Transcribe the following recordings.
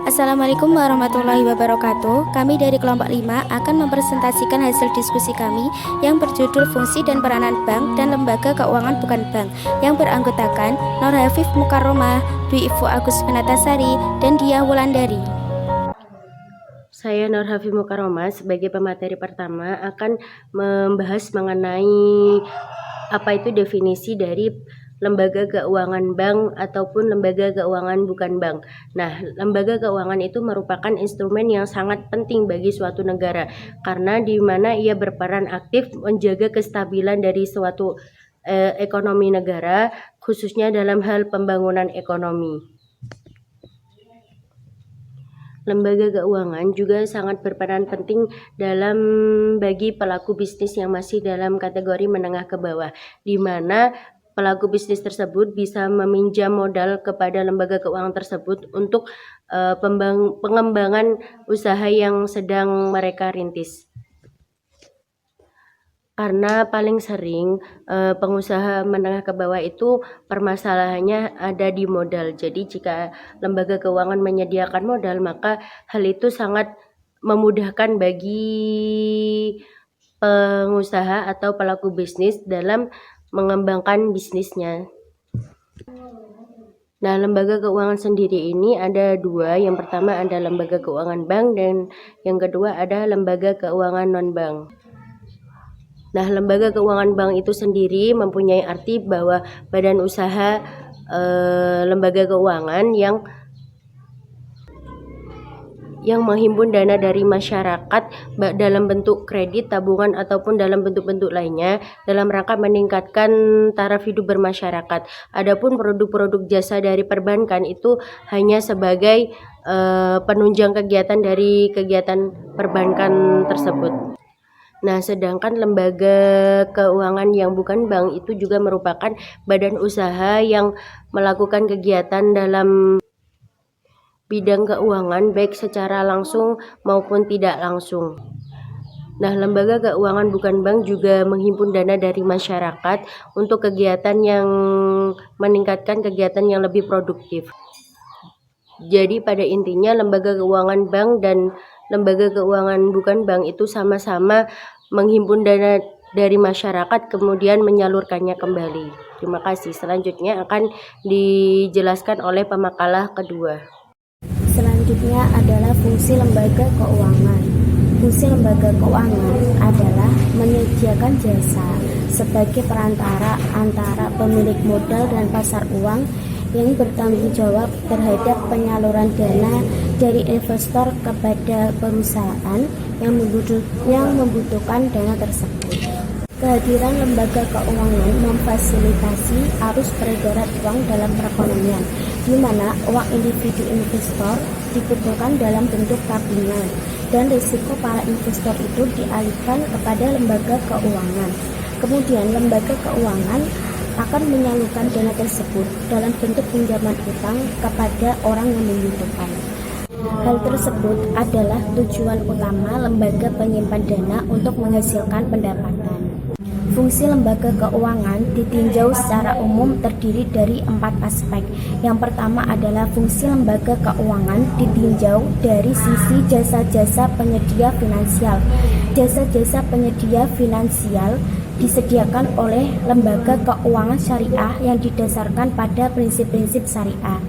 Assalamualaikum warahmatullahi wabarakatuh. Kami dari kelompok 5 akan mempresentasikan hasil diskusi kami yang berjudul Fungsi dan Peranan Bank dan Lembaga Keuangan Bukan Bank yang beranggotakan Nur Hafif Mukarromah, Dwi Ifu Agus Penatasari, dan Dia Wulandari. Saya Nur Hafif Mukarromah sebagai pemateri pertama akan membahas mengenai apa itu definisi dari lembaga keuangan bank ataupun lembaga keuangan bukan bank. Nah, lembaga keuangan itu merupakan instrumen yang sangat penting bagi suatu negara karena di mana ia berperan aktif menjaga kestabilan dari suatu ekonomi negara, khususnya dalam hal pembangunan ekonomi. Lembaga keuangan juga sangat berperan penting dalam bagi pelaku bisnis yang masih dalam kategori menengah ke bawah, di mana pelaku bisnis tersebut bisa meminjam modal kepada lembaga keuangan tersebut untuk pengembangan usaha yang sedang mereka rintis. Karena paling sering pengusaha menengah ke bawah itu permasalahannya ada di modal. Jadi jika lembaga keuangan menyediakan modal, maka hal itu sangat memudahkan bagi pengusaha atau pelaku bisnis dalam mengembangkan bisnisnya. Nah, lembaga keuangan sendiri ini ada dua. Yang pertama ada lembaga keuangan bank dan yang kedua ada lembaga keuangan non-bank. Nah, lembaga keuangan bank itu sendiri mempunyai arti bahwa badan usaha lembaga keuangan yang menghimpun dana dari masyarakat dalam bentuk kredit, tabungan ataupun dalam bentuk-bentuk lainnya dalam rangka meningkatkan taraf hidup bermasyarakat. Adapun produk-produk jasa dari perbankan itu hanya sebagai penunjang kegiatan dari kegiatan perbankan tersebut. Nah, sedangkan lembaga keuangan yang bukan bank itu juga merupakan badan usaha yang melakukan kegiatan dalam bidang keuangan baik secara langsung maupun tidak langsung. Nah, lembaga keuangan bukan bank juga menghimpun dana dari masyarakat untuk kegiatan yang meningkatkan kegiatan yang lebih produktif. Jadi pada intinya lembaga keuangan bank dan lembaga keuangan bukan bank itu sama-sama menghimpun dana dari masyarakat kemudian menyalurkannya kembali. Terima kasih. Selanjutnya akan dijelaskan oleh pemakalah kedua. Selanjutnya adalah fungsi lembaga keuangan. Fungsi lembaga keuangan adalah menyediakan jasa sebagai perantara antara pemilik modal dan pasar uang yang bertanggung jawab terhadap penyaluran dana dari investor kepada perusahaan yang membutuhkan dana tersebut. Kehadiran lembaga keuangan memfasilitasi arus peredaran uang dalam perekonomian, di mana uang individu investor dibutuhkan dalam bentuk tabungan dan risiko para investor itu dialihkan kepada lembaga keuangan. Kemudian lembaga keuangan akan menyalurkan dana tersebut dalam bentuk pinjaman utang kepada orang yang membutuhkan. Hal tersebut adalah tujuan utama lembaga penyimpan dana untuk menghasilkan pendapatan. Fungsi lembaga keuangan ditinjau secara umum terdiri dari 4 aspek. Yang pertama adalah fungsi lembaga keuangan ditinjau dari sisi jasa-jasa penyedia finansial. Jasa-jasa penyedia finansial disediakan oleh lembaga keuangan syariah yang didasarkan pada prinsip-prinsip syariah.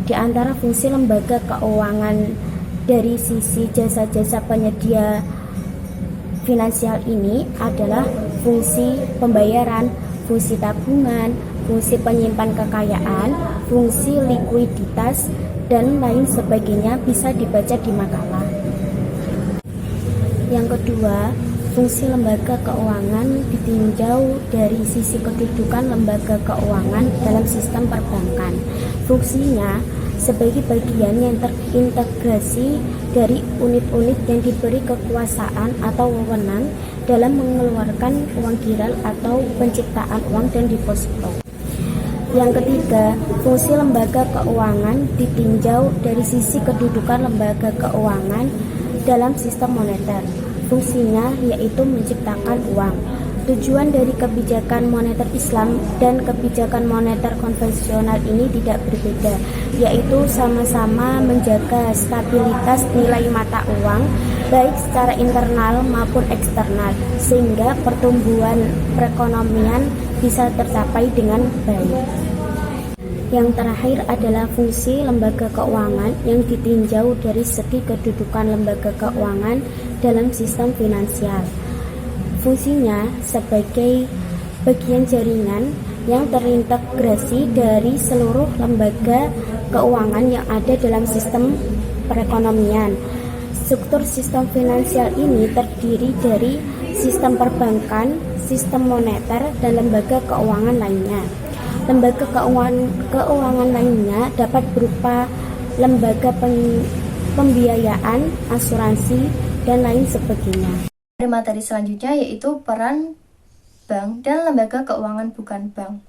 Di antara fungsi lembaga keuangan dari sisi jasa-jasa penyedia finansial ini adalah fungsi pembayaran, fungsi tabungan, fungsi penyimpan kekayaan, fungsi likuiditas, dan lain sebagainya bisa dibaca di makalah. Yang kedua, fungsi lembaga keuangan ditinjau dari sisi kedudukan lembaga keuangan dalam sistem perbankan. Fungsinya sebagai bagian yang terintegrasi dari unit-unit yang diberi kekuasaan atau wewenang dalam mengeluarkan uang giral atau penciptaan uang dan deposito. Yang ketiga, fungsi lembaga keuangan ditinjau dari sisi kedudukan lembaga keuangan dalam sistem moneter. Fungsinya yaitu menciptakan uang. Tujuan dari kebijakan moneter Islam dan kebijakan moneter konvensional ini tidak berbeda, yaitu sama-sama menjaga stabilitas nilai mata uang, baik secara internal maupun eksternal, sehingga pertumbuhan perekonomian bisa tercapai dengan baik. Yang terakhir adalah fungsi lembaga keuangan yang ditinjau dari segi kedudukan lembaga keuangan dalam sistem finansial. Fungsinya sebagai bagian jaringan yang terintegrasi dari seluruh lembaga keuangan yang ada dalam sistem perekonomian. Struktur sistem finansial ini terdiri dari sistem perbankan, sistem moneter, dan lembaga keuangan lainnya. Lembaga keuangan lainnya dapat berupa lembaga pembiayaan, asuransi, dan lain sebagainya. Ada materi selanjutnya yaitu peran bank dan lembaga keuangan bukan bank.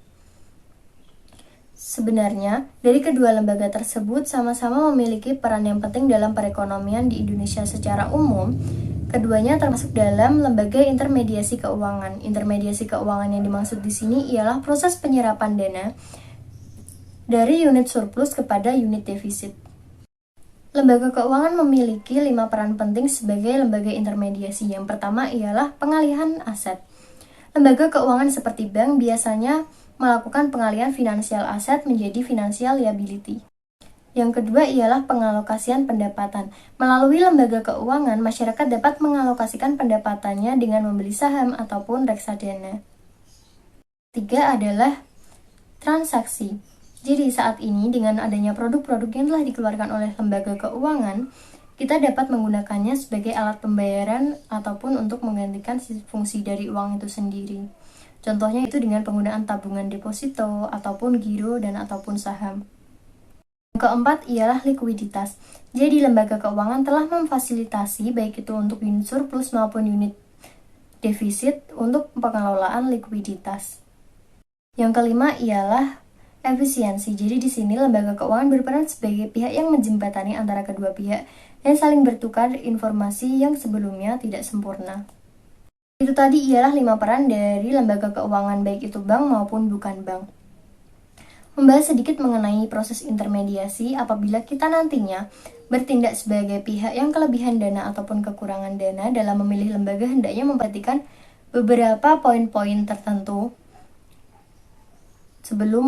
Sebenarnya, dari kedua lembaga tersebut sama-sama memiliki peran yang penting dalam perekonomian di Indonesia secara umum. Keduanya termasuk dalam lembaga intermediasi keuangan. Intermediasi keuangan yang dimaksud di sini ialah proses penyerapan dana dari unit surplus kepada unit defisit. Lembaga keuangan memiliki 5 peran penting sebagai lembaga intermediasi. Yang pertama ialah pengalihan aset. Lembaga keuangan seperti bank biasanya melakukan pengalihan finansial aset menjadi financial liability. Yang kedua ialah pengalokasian pendapatan. Melalui lembaga keuangan, masyarakat dapat mengalokasikan pendapatannya dengan membeli saham ataupun reksadana. Tiga adalah transaksi. Jadi saat ini dengan adanya produk-produk yang telah dikeluarkan oleh lembaga keuangan, kita dapat menggunakannya sebagai alat pembayaran ataupun untuk menggantikan fungsi dari uang itu sendiri. Contohnya itu dengan penggunaan tabungan deposito ataupun giro dan ataupun saham. Yang keempat ialah likuiditas. Jadi lembaga keuangan telah memfasilitasi baik itu untuk unit surplus maupun unit defisit untuk pengelolaan likuiditas. Yang kelima ialah efisiensi. Jadi di sini lembaga keuangan berperan sebagai pihak yang menjembatani antara kedua pihak dan saling bertukar informasi yang sebelumnya tidak sempurna. Itu tadi ialah 5 peran dari lembaga keuangan baik itu bank maupun bukan bank. Membahas sedikit mengenai proses intermediasi apabila kita nantinya bertindak sebagai pihak yang kelebihan dana ataupun kekurangan dana dalam memilih lembaga hendaknya memperhatikan beberapa poin-poin tertentu sebelum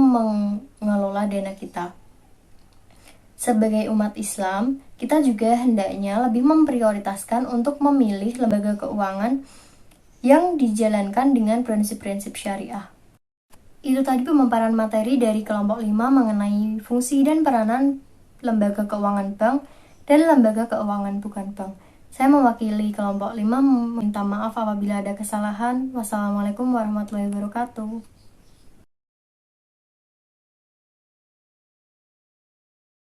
mengelola dana kita. Sebagai umat Islam, kita juga hendaknya lebih memprioritaskan untuk memilih lembaga keuangan yang dijalankan dengan prinsip-prinsip syariah. Itu tadi pemaparan materi dari kelompok 5 mengenai fungsi dan peranan lembaga keuangan bank dan lembaga keuangan bukan bank. Saya mewakili kelompok 5 meminta maaf apabila ada kesalahan. Wassalamualaikum warahmatullahi wabarakatuh.